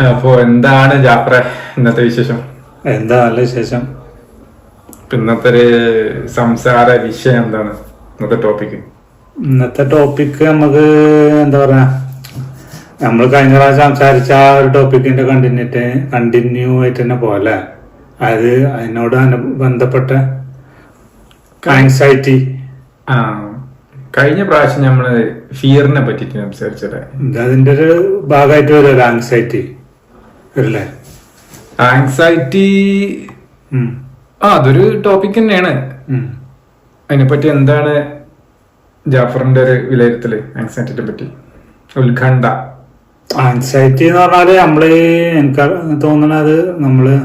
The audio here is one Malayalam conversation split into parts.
അപ്പോ എന്താണ് ജാഫറെ ഇന്നത്തെ വിശേഷം? എന്താ നല്ല വിശേഷം. ഇന്നത്തെ ഒരു സംസാര വിഷയം എന്താണ് ഇന്നത്തെ ടോപ്പിക്? ഇന്നത്തെ ടോപ്പിക്ക് നമുക്ക് എന്താ പറയാ, നമ്മൾ കഴിഞ്ഞ പ്രാവശ്യം സംസാരിച്ച ആ ഒരു ടോപ്പിക്കിന്റെ കണ്ടിന്യൂ ആയിട്ട് തന്നെ പോലെ, അതായത് അതിനോട് ബന്ധപ്പെട്ട ആങ്സൈറ്റി. കഴിഞ്ഞ പ്രാവശ്യം നമ്മള് ഫിയറിനെ പറ്റിട്ട് സംസാരിച്ചല്ലേ? അതിന്റെ ഒരു ഭാഗമായിട്ട് വരുമല്ലോ ആങ്സൈറ്റി, വരില്ലേ? ആങ്സൈറ്റി അതൊരു ടോപ്പിക് തന്നെയാണ്. അതിനെപ്പറ്റി എന്താണ് ജാഫറിന്റെ ഒരു വിലയിരുത്തല് ആങ്സൈറ്റിനെ പറ്റി? ഉത്കണ്ഠ. ആങ്സൈറ്റി എന്ന് പറഞ്ഞാല് എനിക്ക് തോന്നണത് നമ്മള്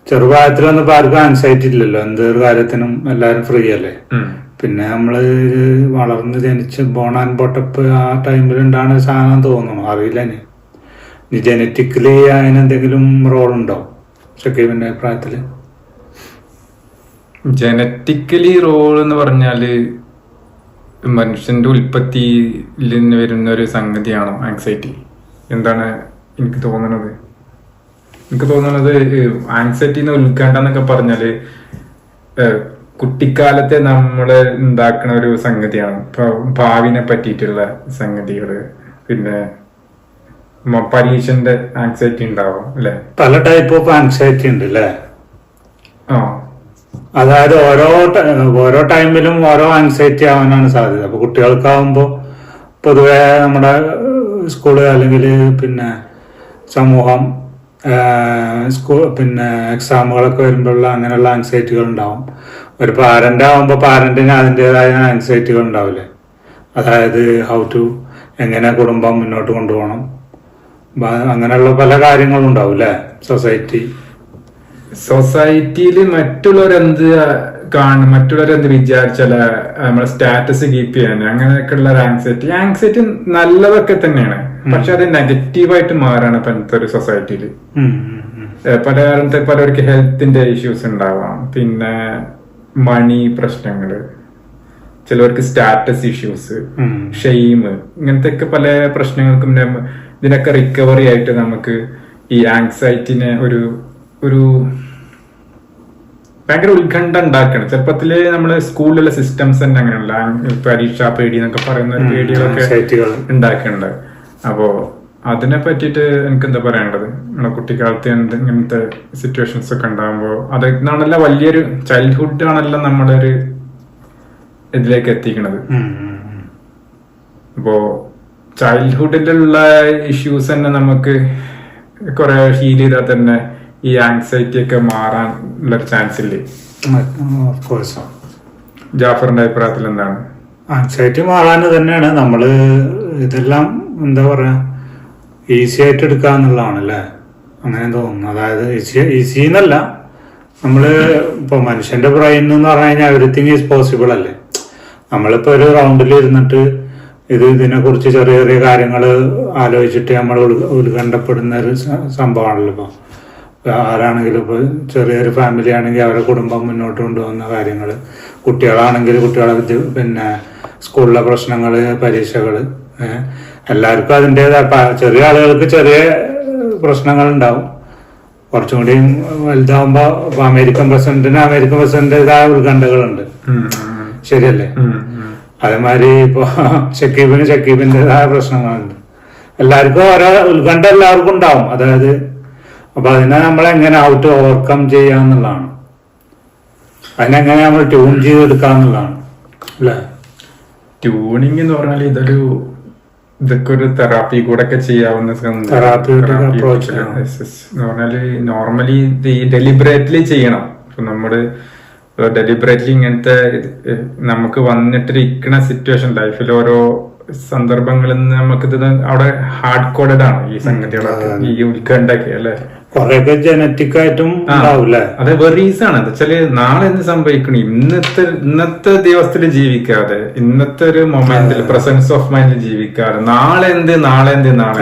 ചെറുപ്രായത്തിൽ വന്നപ്പോ ആർക്കും ആങ്സൈറ്റി ഇല്ലല്ലോ. എന്തൊരു കാര്യത്തിനും എല്ലാരും ഫ്രീ അല്ലേ. പിന്നെ നമ്മള് വളർന്ന് ജനിച്ച് ബോൺ ആൻഡ് ബോട്ടപ്പ് ആ ടൈമിൽ ഉണ്ടാകുന്ന സാധനം തോന്നുന്നു, അറിയില്ല. ഇനി ജനറ്റിക്കലി അതിനെന്തെങ്കിലും റോൾ ഉണ്ടോ ഷക്കീബിന്റെ അഭിപ്രായത്തില്? ജനറ്റിക്കലി റോൾ എന്ന് പറഞ്ഞാല് മനുഷ്യന്റെ ഉൽപ്പത്തിയിൽ നിന്ന് വരുന്ന ഒരു സംഗതിയാണോ ആങ്സൈറ്റി? എന്താണ് എനിക്ക് തോന്നുന്നത്? ആങ്സൈറ്റി ഉത്കണ്ഠ എന്നൊക്കെ പറഞ്ഞാല് കുട്ടിക്കാലത്തെ നമ്മള് ഉണ്ടാക്കുന്ന ഒരു സംഗതിയാണ്. ഇപ്പൊ ഭാവിനെ പറ്റിയിട്ടുള്ള സംഗതികള്, പിന്നെ പരീക്ഷന്റെ ആങ്സൈറ്റി ഉണ്ടാവും അല്ലെ? പല ടൈപ്പ് ഓഫ് ആങ്സൈറ്റി ഉണ്ട് അല്ലേ? ആ, അതായത് ഓരോ ടൈമിലും ഓരോ ആങ്സൈറ്റി ആവാനാണ് സാധ്യത. അപ്പൊ കുട്ടികൾക്കാവുമ്പോ പൊതുവെ നമ്മുടെ സ്കൂള് അല്ലെങ്കിൽ പിന്നെ സമൂഹം, പിന്നെ എക്സാമുകളൊക്കെ വരുമ്പോഴുള്ള അങ്ങനെയുള്ള ആങ്സൈറ്റികൾ ഉണ്ടാവും. ഒരു പാരന്റ് ആവുമ്പോൾ പാരന്റിന് അതിൻ്റെതായ ആങ്സൈറ്റികൾ ഉണ്ടാവില്ലേ? അതായത് എങ്ങനെ കുടുംബം മുന്നോട്ട് കൊണ്ടുപോകണം, അങ്ങനെയുള്ള പല കാര്യങ്ങളും ഉണ്ടാവും അല്ലേ? സൊസൈറ്റിയിൽ മറ്റുള്ളവരെന്ത് കാണും, മറ്റുള്ളവരെന്ത് വിചാരിച്ചാല് നമ്മളെ സ്റ്റാറ്റസ് കീപ്പ് ചെയ്യാൻ, അങ്ങനെയൊക്കെ ഉള്ള ഒരു ആങ്സൈറ്റി നല്ലതൊക്കെ തന്നെയാണ്. പക്ഷെ അത് നെഗറ്റീവായിട്ട് മാറാണ് ഇപ്പോഴത്തെ ഒരു സൊസൈറ്റിയിൽ. പലർക്ക് ഹെൽത്തിന്റെ ഇഷ്യൂസ് ഉണ്ടാവാം, പിന്നെ മണി പ്രശ്നങ്ങള്, ചിലവർക്ക് സ്റ്റാറ്റസ് ഇഷ്യൂസ്, ഷെയിം, ഇങ്ങനത്തെ ഒക്കെ പല പ്രശ്നങ്ങൾക്കും ഇതിനൊക്കെ റിക്കവറി ആയിട്ട് നമുക്ക് ഈ ആങ്സൈറ്റിനെ ഒരു ഭയങ്കര ഉത്കണ്ഠ ഉണ്ടാക്കണം. ചെറുപ്പത്തില് നമ്മള് സ്കൂളിലുള്ള സിസ്റ്റംസ് തന്നെ അങ്ങനെയുള്ള പരീക്ഷാ പേടി എന്നൊക്കെ പറയുന്ന പേടികളൊക്കെ ഉണ്ടാക്കുന്നുണ്ട്. അപ്പോ അതിനെ പറ്റിയിട്ട് എനിക്ക് എന്താ പറയാനുള്ളത്? നമ്മുടെ കുട്ടിക്കാലത്ത് ഇങ്ങനത്തെ സിറ്റുവേഷൻസ് ഒക്കെ ഉണ്ടാകുമ്പോൾ അതാണല്ലോ വലിയൊരു ചൈൽഡ്ഹുഡ് ആണല്ലോ നമ്മുടെ ഒരു ഇതിലേക്ക് എത്തിക്കണത്. അപ്പോ ചൈൽഡ്ഹുഡിലുള്ള ഇഷ്യൂസ് തന്നെ നമുക്ക് കുറെ ഹീൽ ചെയ്താൽ തന്നെ ഈ ആങ്സൈറ്റി ഒക്കെ മാറാൻ ഉള്ളൊരു ചാൻസ് ഇല്ലേ? ജാഫറിന്റെ അഭിപ്രായത്തിൽ എന്താണ്? ആങ്സൈറ്റി മാറാൻ തന്നെയാണ് നമ്മള് ഇതെല്ലാം എന്താ പറയാ, ഈസി ആയിട്ട് എടുക്കാന്നുള്ളതാണ് അല്ലേ? അങ്ങനെ തോന്നുന്നു. അതായത് ഈസി എന്നല്ല, നമ്മള് ഇപ്പൊ മനുഷ്യന്റെ ബ്രെയിൻ എന്ന് പറഞ്ഞു കഴിഞ്ഞാൽ എവരിത്തിങ് ഈസ് പോസിബിൾ അല്ലേ? നമ്മളിപ്പോ ഒരു റൗണ്ടിൽ ഇരുന്നിട്ട് ഇതിനെ കുറിച്ച് ചെറിയ ചെറിയ കാര്യങ്ങൾ ആലോചിച്ചിട്ട് നമ്മൾ ഉത്കണ്ഠപ്പെടുന്ന ഒരു സംഭവമാണല്ലോ. ഇപ്പൊ ആരാണെങ്കിലും ഇപ്പൊ ചെറിയൊരു ഫാമിലി ആണെങ്കിൽ അവരെ കുടുംബം മുന്നോട്ട് കൊണ്ടുപോകുന്ന കാര്യങ്ങൾ, കുട്ടികളാണെങ്കിൽ കുട്ടികളെ പിന്നെ സ്കൂളിലെ പ്രശ്നങ്ങള്, പരീക്ഷകള്, എല്ലാവർക്കും അതിൻ്റെതായ, ചെറിയ ആളുകൾക്ക് ചെറിയ പ്രശ്നങ്ങൾ ഉണ്ടാവും. കുറച്ചും കൂടി വലുതാവുമ്പോ അമേരിക്കൻ പ്രസിഡന്റിൻ്റെതായ ഉത്കണ്ഠകളുണ്ട്. ശരിയല്ലേ? അതേമാതിരി ഇപ്പൊ ഷക്കീബിൻ്റെതായ പ്രശ്നങ്ങളുണ്ട്. എല്ലാവർക്കും ഓരോ ഉത്കണ്ഠ എല്ലാവർക്കും ഉണ്ടാവും. അതായത് അപ്പൊ അതിനെ നമ്മളെങ്ങനെ ഓവർകം ചെയ്യാന്നുള്ളതാണ്, അതിനെങ്ങനെ നമ്മൾ ട്യൂൺ ചെയ്തെടുക്കാന്നുള്ളതാണ് അല്ലേ? ട്യൂണിങ് എന്ന് പറഞ്ഞാൽ ഇതൊക്കെ ഒരു തെറാപ്പി കൂടെ ഒക്കെ ചെയ്യാവുന്ന അപ്രോച്ച് എന്ന് പറഞ്ഞാല് നോർമലി ഡെലിബറേറ്റ്ലി ചെയ്യണം. ഇപ്പൊ നമ്മള് ഡെലിബറേറ്റ്ലി ഇങ്ങനത്തെ നമുക്ക് വന്നിട്ടിരിക്കുന്ന സിറ്റുവേഷൻ, ലൈഫിൽ ഓരോ സന്ദർഭങ്ങളിൽ നിന്ന് നമുക്കിത് അവിടെ ഹാർഡ് കോഡഡ് ആണ് ഈ സംഗതികളൊക്കെ, ഈ ഉത്കണ്ഠയൊക്കെ അല്ലെ? കൊറേയൊക്കെ ജനറ്റിക് ആയിട്ടും അതെ, വെറീസ് ആണ്. എന്താ വെച്ചാല് നാളെ എന്ത് സംഭവിക്കണം, ഇന്നത്തെ ദിവസത്തിൽ ജീവിക്കാതെ, ഇന്നത്തെ ഒരു മൊമെന്റിൽ പ്രസൻസ് ഓഫ് മൈൻഡിൽ ജീവിക്കാതെ നാളെ എന്ത്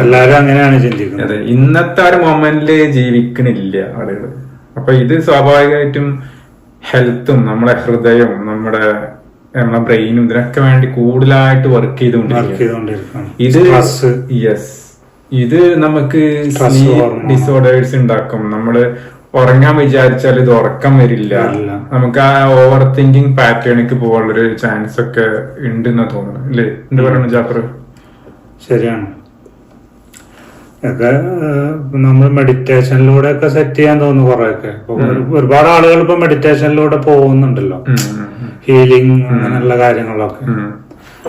എല്ലാരും അങ്ങനെയാണ് ചിന്തിക്കുന്നത്. അതെ, ഇന്നത്തെ ഒരു മൊമെന്റില് ജീവിക്കണില്ല ആളുകൾ. അപ്പൊ ഇത് സ്വാഭാവികമായിട്ടും ഹെൽത്തും നമ്മുടെ ഹൃദയവും നമ്മുടെ ബ്രെയിനും ഇതിനൊക്കെ വേണ്ടി കൂടുതലായിട്ട് വർക്ക് ചെയ്തുകൊണ്ടിരിക്കും. ഇത് ഇത് നമുക്ക് Stress hormone. ഡിസോർഡേഴ്സ് ഉണ്ടാക്കും. നമ്മള് ഉറങ്ങാൻ വിചാരിച്ചാൽ ഇത് ഉറക്കം വരില്ല. നമുക്ക് ആ ഓവർ തിങ്കിങ് പാറ്റേണിക്ക് പോകാനുള്ളൊരു ചാൻസ് ഒക്കെ ഉണ്ടെന്നാ തോന്നുന്നു അല്ലേ? എന്ത് പറയണു ജാഫർ? ശരിയാണ്. ഒക്കെ നമ്മൾ മെഡിറ്റേഷനിലൂടെ ഒക്കെ സെറ്റ് ചെയ്യാൻ തോന്നുന്നു കുറെയൊക്കെ. ഒരുപാട് ആളുകൾ ഇപ്പൊ മെഡിറ്റേഷനിലൂടെ പോകുന്നുണ്ടല്ലോ, ഹീലിംഗ് അങ്ങനെയുള്ള കാര്യങ്ങളൊക്കെ.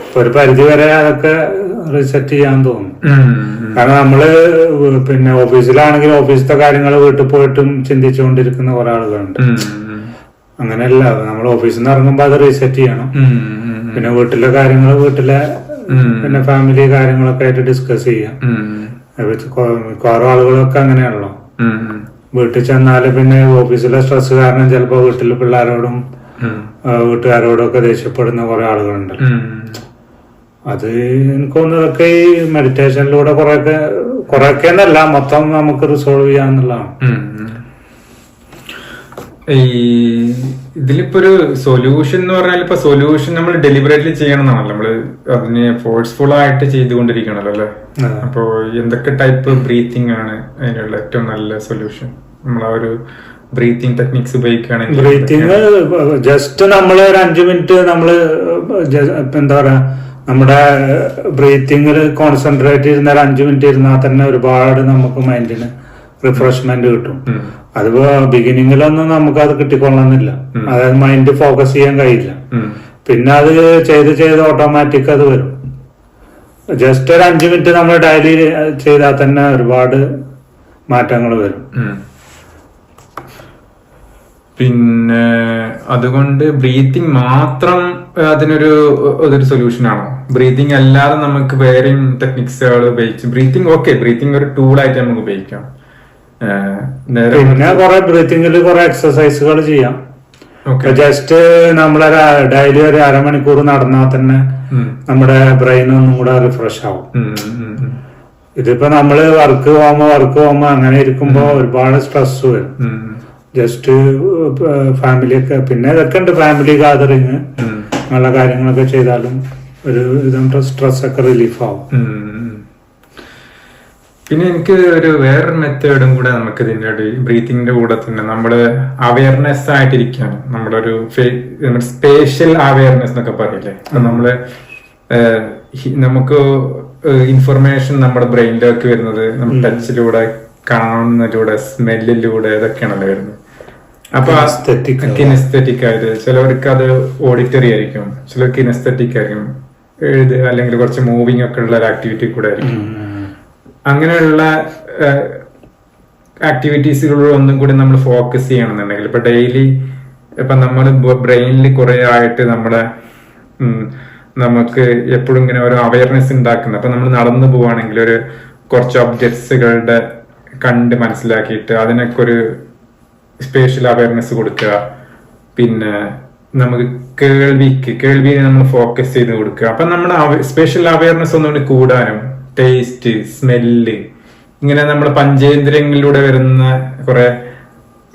ഇപ്പൊ ഒരു പരിധി വരെ അതൊക്കെ റിസെറ്റ് ചെയ്യാൻ തോന്നുന്നു. കാരണം നമ്മള് പിന്നെ ഓഫീസിലാണെങ്കിൽ ഓഫീസിലത്തെ കാര്യങ്ങൾ വീട്ടിൽ പോയിട്ടും ചിന്തിച്ചുകൊണ്ടിരിക്കുന്ന കുറെ ആളുകളുണ്ട്. അങ്ങനെയല്ല, നമ്മൾ ഓഫീസിൽ നിന്ന് ഇറങ്ങുമ്പോ അത് റീസെറ്റ് ചെയ്യണം. പിന്നെ വീട്ടിലെ കാര്യങ്ങൾ വീട്ടിലെ പിന്നെ ഫാമിലി കാര്യങ്ങളൊക്കെ ആയിട്ട് ഡിസ്കസ് ചെയ്യാം. മിക്കവാറും ആളുകളൊക്കെ അങ്ങനെയാണല്ലോ. വീട്ടിൽ ചെന്നാല് പിന്നെ ഓഫീസിലെ സ്ട്രെസ് കാരണം ചിലപ്പോ വീട്ടിലെ പിള്ളേരോടും വീട്ടുകാരോടും ഒക്കെ ദേഷ്യപ്പെടുന്ന കുറെ ആളുകളുണ്ട്. അത് എനിക്ക് തോന്നുന്നതൊക്കെ ഈ മെഡിറ്റേഷനിലൂടെ കുറെയൊക്കെ എന്നല്ല, മൊത്തം നമുക്ക് റിസോൾവ് ചെയ്യാന്നുള്ളതാണ്. ഈ ഇതിലിപ്പോ ഒരു സൊല്യൂഷൻ എന്ന് പറഞ്ഞാൽ ഇപ്പൊ സൊല്യൂഷൻ നമ്മൾ ഡെലിബറേറ്റ്ലി ചെയ്യണമെന്നാണല്ലോ, നമ്മള് അതിനെ ഫോഴ്സ്ഫുൾ ആയിട്ട് ചെയ്തുകൊണ്ടിരിക്കണല്ലോ അല്ലെ? അപ്പൊ എന്തൊക്കെ ടൈപ്പ് ബ്രീത്തിങ് ആണ് അതിനുള്ള ഏറ്റവും നല്ല സൊല്യൂഷൻ? നമ്മൾ ആ ഒരു ബ്രീത്തിങ് ടെക്നിക്സ് ഉപയോഗിക്കുകയാണെങ്കിൽ ബ്രീത്തിങ് ജസ്റ്റ് നമ്മള് ഒരു 5 മിനിറ്റ് നമ്മള് എന്താ പറയാ നമ്മുടെ ബ്രീത്തിങ്ങിൽ കോൺസെൻട്രേറ്റ് ചെയ്യുന്ന ഒരു 5 മിനിറ്റ് ഇരുന്നാൽ തന്നെ ഒരുപാട് നമുക്ക് മൈൻഡിന് റിഫ്രഷ്മെന്റ് കിട്ടും. അതിപ്പോ ബിഗിനിങ്ങിലൊന്നും നമുക്ക് അത് കിട്ടിക്കൊള്ളണമെന്നില്ല. അതായത് മൈൻഡ് ഫോക്കസ് ചെയ്യാൻ കഴിയില്ല. പിന്നെ അത് ചെയ്ത് ഓട്ടോമാറ്റിക് അത് വരും. ജസ്റ്റ് ഒരു 5 മിനിറ്റ് നമ്മൾ ഡെയിലി ചെയ്താൽ തന്നെ ഒരുപാട് മാറ്റങ്ങൾ വരും. പിന്നെ അതുകൊണ്ട് ബ്രീത്തിങ് മാത്രം അതിനൊരു സൊല്യൂഷൻ ആണോ? ബ്രീത്തിങ് അല്ലാതെ നമുക്ക് വേറെയും ടെക്നിക്സുകൾ ഉപയോഗിച്ച് ബ്രീത്തിങ് ഒരു ടൂളായിട്ട് നമുക്ക് ഉപയോഗിക്കാം. പിന്നെ കുറെ ബ്രീത്തിങ്ങിൽ കുറെ എക്സസൈസുകൾ ചെയ്യാം. ജസ്റ്റ് നമ്മളൊരു ഡെയിലി ഒരു 1/2 മണിക്കൂർ നടന്നാൽ തന്നെ നമ്മുടെ ബ്രെയിൻ ഒന്നും കൂടെ റിഫ്രഷ് ആവും. ഇതിപ്പോ നമ്മള് വർക്ക് പോകുമ്പോ അങ്ങനെ ഇരിക്കുമ്പോ ഒരുപാട് സ്ട്രെസ് വരും. ജസ്റ്റ് ഫാമിലിയൊക്കെ പിന്നെ ഇതൊക്കെ ഉണ്ട്, ഫാമിലി ഗാദറിങ് അങ്ങനെയുള്ള കാര്യങ്ങളൊക്കെ ചെയ്താലും ഒരു സ്ട്രെസ് ഒക്കെ റിലീഫ് ആവും. പിന്നെ എനിക്ക് വേറൊരു മെത്തേഡും കൂടെ നമുക്ക് ഇതിന്റെ ബ്രീത്തിങ്ങിന്റെ കൂടെ തന്നെ നമ്മള് അവയർനെസ് ആയിട്ടിരിക്കാണ്. നമ്മളൊരു സ്പേഷ്യൽ അവയർനെസ് എന്നൊക്കെ പറയില്ലേ? നമ്മള് നമുക്ക് ഇൻഫർമേഷൻ നമ്മുടെ ബ്രെയിനിലേക്ക് വരുന്നത് നമ്മൾ ടച്ചിലൂടെ, കാണുന്നതിലൂടെ, സ്മെല്ലിലൂടെ ഇതൊക്കെയാണല്ലോ വരുന്നത്. അപ്പൊ കിനെസ്തെറ്റിക് ആയിട്ട് ചിലവർക്ക് അത് ഓഡിറ്ററി ആയിരിക്കും, ചിലർക്ക് കിനെസ്തെറ്റിക് ആയിരിക്കും, അല്ലെങ്കിൽ കുറച്ച് മൂവിങ് ഒക്കെ ഉള്ള ഒരു ആക്ടിവിറ്റി കൂടെ ആയിരിക്കും. അങ്ങനെയുള്ള ആക്ടിവിറ്റീസുകളിൽ ഒന്നും കൂടി നമ്മൾ ഫോക്കസ് ചെയ്യണമെന്നുണ്ടെങ്കിൽ ഇപ്പൊ ഡെയിലി ഇപ്പൊ നമ്മൾ ബ്രെയിനിൽ കുറെ ആയിട്ട് നമുക്ക് എപ്പോഴും ഇങ്ങനെ ഒരു അവയർനെസ് ഉണ്ടാക്കുന്നത്. അപ്പൊ നമ്മൾ നടന്നു പോവാണെങ്കിൽ കുറച്ച് ഒബ്ജക്ട്സുകളുടെ കണ്ട് മനസ്സിലാക്കിയിട്ട് അതിനൊക്കെ ഒരു സ്പേഷ്യൽ അവയർനെസ് കൊടുക്കുക. പിന്നെ നമുക്ക് കേൾവിയെ നമ്മൾ ഫോക്കസ് ചെയ്ത് കൊടുക്കുക. അപ്പൊ നമ്മുടെ സ്പെഷ്യൽ അവയർനെസ് ഒന്നുകൂടി കൂടാനും, ടേസ്റ്റ്, സ്മെല്ല്, ഇങ്ങനെ നമ്മുടെ പഞ്ചേന്ദ്രിയങ്ങളിലൂടെ വരുന്ന കുറെ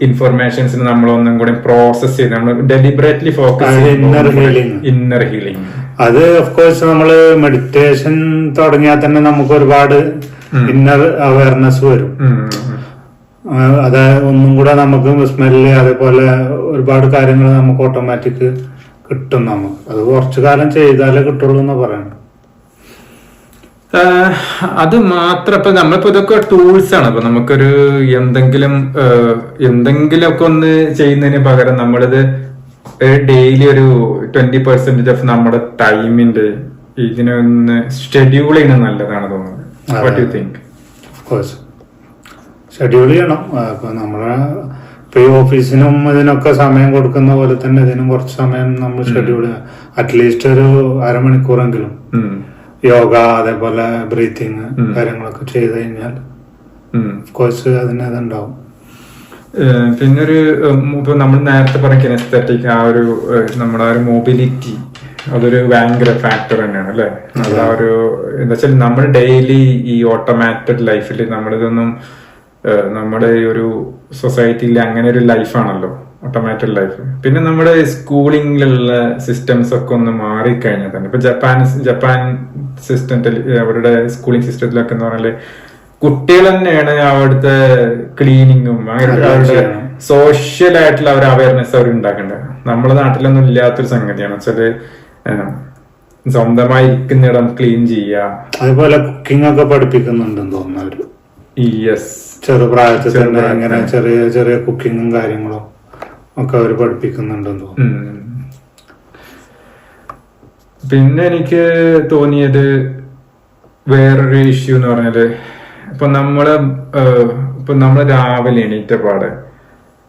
ഇൻഫർമേഷൻസിന് നമ്മൾ ഒന്നും കൂടി പ്രോസസ് ചെയ്ത് നമ്മൾ ഡെലിബറേറ്റ്ലി ഫോക്കസ് ഇന്നർ ഹീലിംഗ്. അത് ഓഫ്കോഴ്സ് നമ്മള് മെഡിറ്റേഷൻ തുടങ്ങിയാൽ തന്നെ നമുക്ക് ഒരുപാട് ഇന്നർ അവയർനെസ് വരും. അത് ഒന്നും കൂടെ നമുക്ക് സ്മെല്ല് അതേപോലെ ഒരുപാട് കാര്യങ്ങൾ നമുക്ക് ഓട്ടോമാറ്റിക് കിട്ടും. നമുക്ക് അത് കുറച്ചു കാലം ചെയ്താലേ കിട്ടുള്ളൂ എന്ന് പറയണം. അത് മാത്രം ഇപ്പൊ നമ്മളിപ്പോ ഇതൊക്കെ ടൂൾസ് ആണ്. ഇപ്പൊ നമുക്കൊരു എന്തെങ്കിലുമൊക്കെ ഒന്ന് ചെയ്യുന്നതിന് പകരം നമ്മളിത് ഡെയിലി ഒരു 20% ഓഫ് നമ്മുടെ ടൈമിന്റെ ഇതിനൊന്ന് ഷെഡ്യൂൾ ചെയ്യുന്നത് നല്ലതാണ് തോന്നുന്നത്. What you think? ഷെഡ്യൂൾ ചെയ്യണം. ഇപ്പൊ നമ്മളെ ഇപ്പൊ ഈ ഓഫീസിനും ഇതിനൊക്കെ സമയം കൊടുക്കുന്ന പോലെ തന്നെ ഇതിനും കുറച്ച് സമയം നമ്മൾ ഷെഡ്യൂൾ ചെയ്യാം. അറ്റ്ലീസ്റ്റ് ഒരു 1/2 മണിക്കൂറെങ്കിലും യോഗ അതേപോലെ ബ്രീത്തിങ് കാര്യങ്ങളൊക്കെ ചെയ്ത് കഴിഞ്ഞാൽ കോഴ്സ് അതിനുണ്ടാവും. പിന്നെ ഇപ്പൊ നമ്മൾ നേരത്തെ പറഞ്ഞ കിനെസ്തെറ്റിക് നമ്മുടെ ഒരു മൊബിലിറ്റി അതൊരു ഭയങ്കര ഫാക്ടർ തന്നെയാണ് അല്ലെ? അത് എന്താ വെച്ചാൽ നമ്മൾ ഡെയിലി ഈ ഓട്ടോമാറ്റഡ് ലൈഫിൽ നമ്മളിതൊന്നും നമ്മുടെ ഈ ഒരു സൊസൈറ്റിയിൽ അങ്ങനെ ഒരു ലൈഫാണല്ലോ ഓട്ടോമാറ്റഡ് ലൈഫ്. പിന്നെ നമ്മുടെ സ്കൂളിങ്ങിലുള്ള സിസ്റ്റംസ് ഒക്കെ ഒന്ന് മാറിക്കഴിഞ്ഞാൽ തന്നെ ഇപ്പൊ ജപ്പാൻ സിസ്റ്റത്തിൽ അവരുടെ സ്കൂളിംഗ് സിസ്റ്റത്തിലൊക്കെ എന്ന് പറഞ്ഞാല് കുട്ടികൾ തന്നെയാണ് അവിടുത്തെ ക്ലീനിങ്ങും അവരുടെ സോഷ്യൽ ആയിട്ടുള്ള ഒരു അവയർനെസ് അവർ ഉണ്ടാക്കേണ്ടത്. നമ്മുടെ നാട്ടിലൊന്നും ഇല്ലാത്തൊരു സംഗതിയാണ് വെച്ചാല് സ്വന്തമായി ഇരിക്കുന്നിടം ക്ലീൻ ചെയ്യുക. അതുപോലെ കുക്കിംഗ് ഒക്കെ പഠിപ്പിക്കുന്നുണ്ടെന്ന് തോന്നുന്നു അവര്. യെസ്, ചെറുപ്രായത്തിൽ തന്നെ ഇങ്ങനെ ചെറിയ ചെറിയ കുക്കിങ്ങും കാര്യങ്ങളും ഒക്കെ അവര് പഠിപ്പിക്കുന്നുണ്ടെന്ന് തോന്നുന്നു. പിന്നെ എനിക്ക് തോന്നിയത് വേറൊരു ഇഷ്യൂ എന്ന് പറഞ്ഞാല് ഇപ്പൊ നമ്മള് രാവിലെ എണീറ്റ പാടെ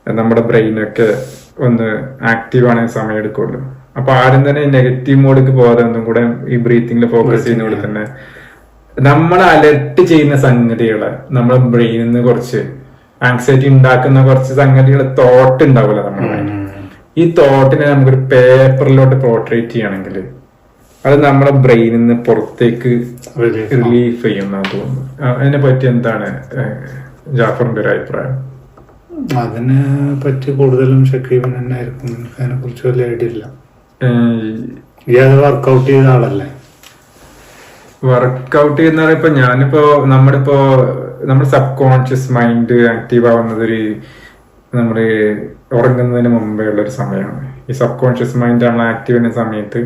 നമ്മുടെ ബ്രെയിനൊക്കെ ഒന്ന് ആക്റ്റീവ് ആണെ സമയം എടുക്കുള്ളൂ. അപ്പൊ ആരും തന്നെ നെഗറ്റീവ് മോഡിലേക്ക് പോകാതെ ഒന്നും കൂടെ ഈ ബ്രീത്തിങ്ങിൽ ഫോക്കസ് ചെയ്യുന്നതുകൊണ്ട് തന്നെ നമ്മളെ അലർട്ട് ചെയ്യുന്ന സംഗതികള് നമ്മുടെ ബ്രെയിനിൽ നിന്ന് കുറച്ച് ആങ്സൈറ്റി ഉണ്ടാക്കുന്ന കുറച്ച് സംഗതികൾ തോട്ട് ഉണ്ടാവില്ല നമ്മുടെ ഈ തോട്ടിനെ നമുക്കൊരു പേപ്പറിലോട്ട് പോർട്രേറ്റ് ചെയ്യണമെങ്കിൽ അത് നമ്മുടെ ബ്രെയിനിൽ നിന്ന് പുറത്തേക്ക് റിലീഫ് ചെയ്യുന്ന തോന്നുന്നു. അതിനെ പറ്റി എന്താണ് ജാഫറിന്റെ ഒരു അഭിപ്രായം? അതിനെ പറ്റി കൂടുതലും ഷക്കീബിന് തന്നെ ആയിരിക്കും. അതിനെ കുറിച്ച് വലിയ ഐഡിയ ഇല്ല. അത് വർക്ക്ഔട്ട് ചെയ്ത ആളല്ലേ? വർക്ക്ഔട്ട് ചെയ്യുന്ന ഇപ്പൊ ഞാനിപ്പോ നമ്മുടെ സബ് കോൺഷ്യസ് മൈൻഡ് ആക്റ്റീവ് ആവുന്നത് നമ്മുടെ ഉറങ്ങുന്നതിന് മുമ്പേ ഉള്ള ഒരു സമയമാണ്. ഈ സബ് കോൺഷ്യസ് മൈൻഡ് നമ്മൾ ആക്റ്റീവ് ചെയ്യുന്ന സമയത്ത്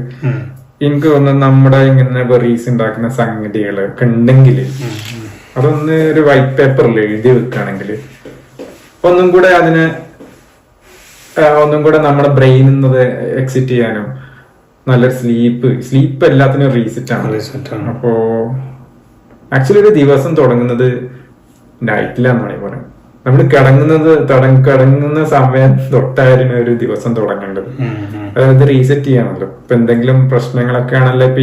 എനിക്ക് തോന്നുന്നു നമ്മുടെ ഇങ്ങനെ വെറീസ് ഉണ്ടാക്കുന്ന സംഗതികൾ ഒക്കെ ഉണ്ടെങ്കിൽ അതൊന്ന് ഒരു വൈറ്റ് പേപ്പറിൽ എഴുതി വെക്കുകയാണെങ്കിൽ ഒന്നും കൂടെ നമ്മുടെ ബ്രെയിനിൽ നിന്ന് എക്സിറ്റ് ചെയ്യാനും നല്ലൊരു സ്ലീപ്പ് എല്ലാത്തിനും റീസെറ്റ് ആണ്. അപ്പോ ആക്ച്വലി ഒരു ദിവസം തുടങ്ങുന്നത് നൈറ്റിലാണെന്നാണ് പറയുന്നത്. നമ്മൾ കിടങ്ങുന്ന സമയം തൊട്ടായിരുന്നു ഒരു ദിവസം തുടങ്ങേണ്ടത്. അതായത് റീസെറ്റ് ചെയ്യാണല്ലോ. ഇപ്പൊ എന്തെങ്കിലും പ്രശ്നങ്ങളൊക്കെ ആണല്ലോ ഇപ്പൊ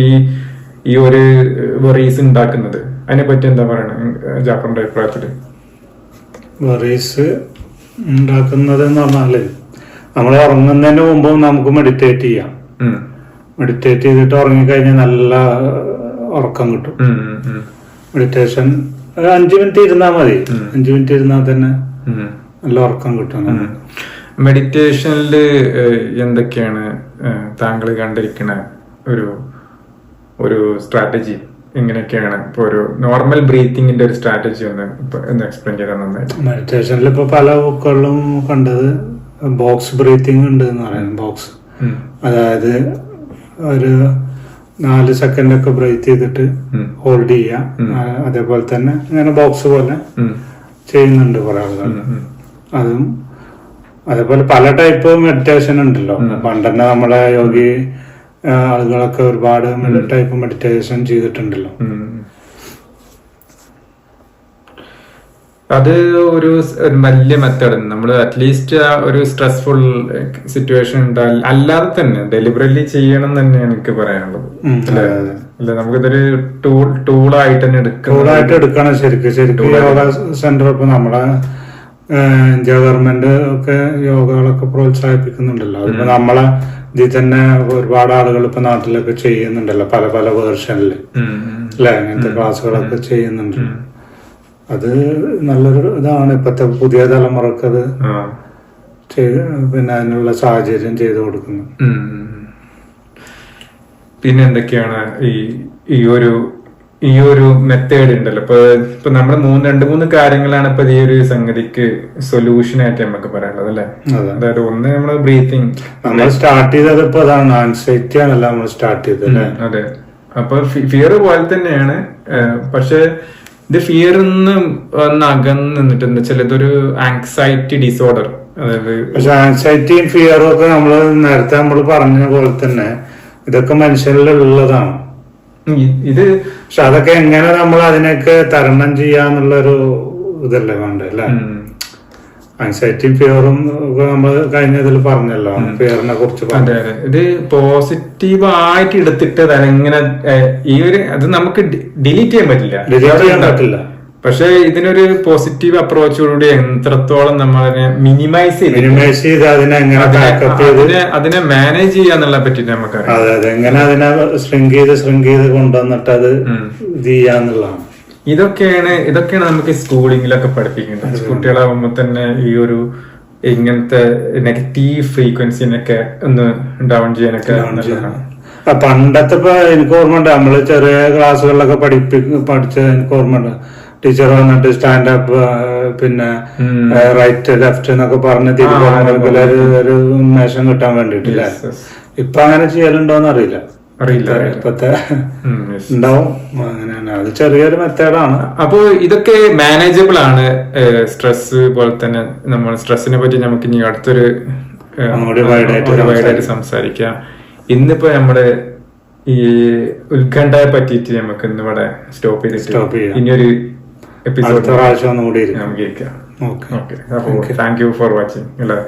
ഈ ഒരു വെറീസ് ഉണ്ടാക്കുന്നത്. അതിനെ പറ്റി എന്താ പറയണത് ജാഫറിന്റെ അഭിപ്രായത്തില്? വെറീസ് ഉണ്ടാക്കുന്നത് എന്ന് പറഞ്ഞാല് നമ്മൾ ഉറങ്ങുന്നതിന് മുമ്പ് നമുക്ക് മെഡിറ്റേറ്റ് ചെയ്യാം. മെഡിറ്റേറ്റ് ചെയ്തിട്ട് ഉറങ്ങിക്കഴിഞ്ഞാൽ നല്ല ഉറക്കം കിട്ടും. മെഡിറ്റേഷൻ 5 മിനിറ്റ് ഇരുന്നാൽ മതി. 5 മിനിറ്റ് ഇരുന്നാൽ തന്നെ നല്ല ഉറക്കം കിട്ടും. മെഡിറ്റേഷനില് എന്തൊക്കെയാണ് താങ്കൾ കണ്ടിരിക്കുന്ന ഒരു സ്ട്രാറ്റജി? എങ്ങനെയൊക്കെയാണ് ഇപ്പൊ ഒരു നോർമൽ ബ്രീത്തിങ്ങിന്റെ ഒരു സ്ട്രാറ്റജി ഒന്ന് എക്സ്പ്ലെയിൻ ചെയ്താൽ നന്നായിട്ട്. മെഡിറ്റേഷനിൽ ഇപ്പൊ പല ബുക്കുകളിലും കണ്ടത് ബോക്സ് ബ്രീത്തിങ് ഉണ്ട് എന്ന് പറയുന്നത്. ബോക്സ് അതായത് ഒരു 4 സെക്കൻഡ് ഒക്കെ ബ്രീത്ത് ചെയ്തിട്ട് ഹോൾഡ് ചെയ്യാം. അതേപോലെ തന്നെ ഇങ്ങനെ ബോക്സ് പോലെ ചെയ്യുന്നുണ്ട് കുറെ ആളുകൾ. അതും അതേപോലെ പല ടൈപ്പ് മെഡിറ്റേഷൻ ഉണ്ടല്ലോ. പണ്ടെന്നെ നമ്മളെ യോഗി ആളുകളൊക്കെ ഒരുപാട് ടൈപ്പ് മെഡിറ്റേഷൻ ചെയ്തിട്ടുണ്ടല്ലോ. അത് ഒരു വലിയ മെത്തേഡ്. നമ്മൾ അറ്റ്ലീസ്റ്റ് ഒരു സ്ട്രെസ്ഫുൾ സിറ്റുവേഷൻ ഉണ്ടായാൽ അല്ലാതെ തന്നെ ഡെലിബറേറ്റ്ലി ചെയ്യണം തന്നെയാണ് എനിക്ക് പറയാനുള്ളത്. അല്ലെ നമുക്കിതൊരു ടൂളായിട്ട് തന്നെ എടുക്കണം. ശരിക്കും യോഗ സെന്റർ ഇപ്പൊ നമ്മുടെ ഇന്ത്യ ഗവൺമെന്റ് ഒക്കെ യോഗകളൊക്കെ പ്രോത്സാഹിപ്പിക്കുന്നുണ്ടല്ലോ. അതിപ്പോ നമ്മളെ ഇതിൽ തന്നെ ഒരുപാട് ആളുകൾ ഇപ്പൊ നാട്ടിലൊക്കെ ചെയ്യുന്നുണ്ടല്ലോ, പല പല വേർഷനില് അല്ലെ, അങ്ങനത്തെ ക്ലാസ്സുകളൊക്കെ ചെയ്യുന്നുണ്ട്. അത് നല്ലൊരു ഇതാണ്. ഇപ്പത്തെ പുതിയ തലമുറക്ക് അത് പിന്നെ അതിനുള്ള സാഹചര്യം ചെയ്തു കൊടുക്കുന്നു. പിന്നെ എന്തൊക്കെയാണ് ഈ ഒരു മെത്തേഡ് ഉണ്ടല്ലോ. ഇപ്പൊ നമ്മള് 2-3 കാര്യങ്ങളാണ് ഇപ്പൊ ഈ ഒരു സംഗതിക്ക് സൊല്യൂഷൻ ആയിട്ട് നമുക്ക് പറയാനുള്ളത് അല്ലെ. അതായത് ഒന്ന് നമ്മള് ബ്രീത്തിങ്. നമ്മൾ സ്റ്റാർട്ട് ചെയ്തത് ഇപ്പൊ അതാണ്, ആൻസൈറ്റി ആണല്ലോ നമ്മൾ സ്റ്റാർട്ട് ചെയ്തത്. അതെ. അപ്പൊ ഫിയർ പോലെ തന്നെയാണ്. പക്ഷെ ഇത് ഫിയർ ഒന്ന് അകന്ന് നിന്നിട്ട് എന്താ വെച്ചാൽ ഇതൊരു ആങ്സൈറ്റി ഡിസോർഡർ. അതായത് പക്ഷെ ആങ്സൈറ്റിയും ഫിയറും ഒക്കെ നമ്മള് നേരത്തെ നമ്മൾ പറഞ്ഞ പോലെ തന്നെ ഇതൊക്കെ മനുഷ്യരിൽ ഉള്ളതാണ്. ഇത് പക്ഷെ അതൊക്കെ എങ്ങനെ നമ്മൾ അതിനൊക്കെ തരണം ചെയ്യാന്നുള്ളൊരു ഇതല്ലേ വേണ്ട അല്ലെ. ആൻസൈറ്റിയും ഫിയറും നമ്മൾ കഴിഞ്ഞതിൽ പറഞ്ഞല്ലോ, ഫിയറിനെ കുറിച്ച്. അതെ അതെ. ഇത് പോസിറ്റീവ് ആയിട്ട് എടുത്തിട്ട് അതെങ്ങനെ അത് നമുക്ക് ഡിലീറ്റ് ചെയ്യാൻ പറ്റില്ല. പക്ഷെ ഇതിനൊരു പോസിറ്റീവ് അപ്രോച്ചോടുകൂടി എത്രത്തോളം നമ്മൾ അതിനെ മിനിമൈസ് ചെയ്ത് അതിനെ മാനേജ് ചെയ്യാന്നുള്ള പറ്റി നമുക്കറിയാം. അതെ അതെ, എങ്ങനെ അതിനെ ശ്രിങ്ക് ചെയ്ത് കൊണ്ടുവന്നിട്ട് അത് ഇത് ചെയ്യാന്നുള്ളതാണ്. ഇതൊക്കെയാണ് നമുക്ക് സ്കൂളിങ്ങിലൊക്കെ പഠിപ്പിക്കുന്നത്. കുട്ടികളാകുമ്പോ തന്നെ ഈ ഒരു ഇങ്ങനത്തെ നെഗറ്റീവ് ഫ്രീക്വൻസിനൊക്കെ ഒന്ന് ഡൗൺ ചെയ്യാനൊക്കെ പണ്ടത്തെ ഇപ്പൊ എനിക്ക് ഓർമ്മയുണ്ട്, നമ്മള് ചെറിയ ക്ലാസ്സുകളിലൊക്കെ പഠിച്ച എനിക്ക് ഓർമ്മയുണ്ട്. ടീച്ചർ വന്നിട്ട് സ്റ്റാൻഡപ്പ് പിന്നെ റൈറ്റ് ലെഫ്റ്റ് എന്നൊക്കെ പറഞ്ഞ് ഒരു ഉന്മേഷം കിട്ടാൻ വേണ്ടിട്ടില്ലേ. ഇപ്പൊ അങ്ങനെ ചെയ്യലുണ്ടോന്ന് അറിയില്ല. ഇപ്പത്തെ ഉണ്ടാവും. അങ്ങനെയാണ്. അത് ചെറിയൊരു മെത്തേഡാണ്. അപ്പൊ ഇതൊക്കെ മാനേജബിൾ ആണ്. സ്ട്രെസ് പോലെ തന്നെ നമ്മൾ സ്ട്രെസ്സിനെ പറ്റി നമുക്ക് ഇനി അടുത്തൊരു വൈഡായിട്ട് സംസാരിക്കാം. ഇന്നിപ്പോ നമ്മുടെ ഈ ഉത്കണ്ഠയെ പറ്റിയിട്ട് നമുക്ക് ഇന്നിവിടെ സ്റ്റോപ്പ് ചെയ്തിട്ട് ഇനിയൊരു എപ്പിസോഡ് നമുക്ക് കേൾക്കാം. ഓക്കെ, അപ്പൊ താങ്ക് യു ഫോർ വാച്ചിങ് അല്ലേ.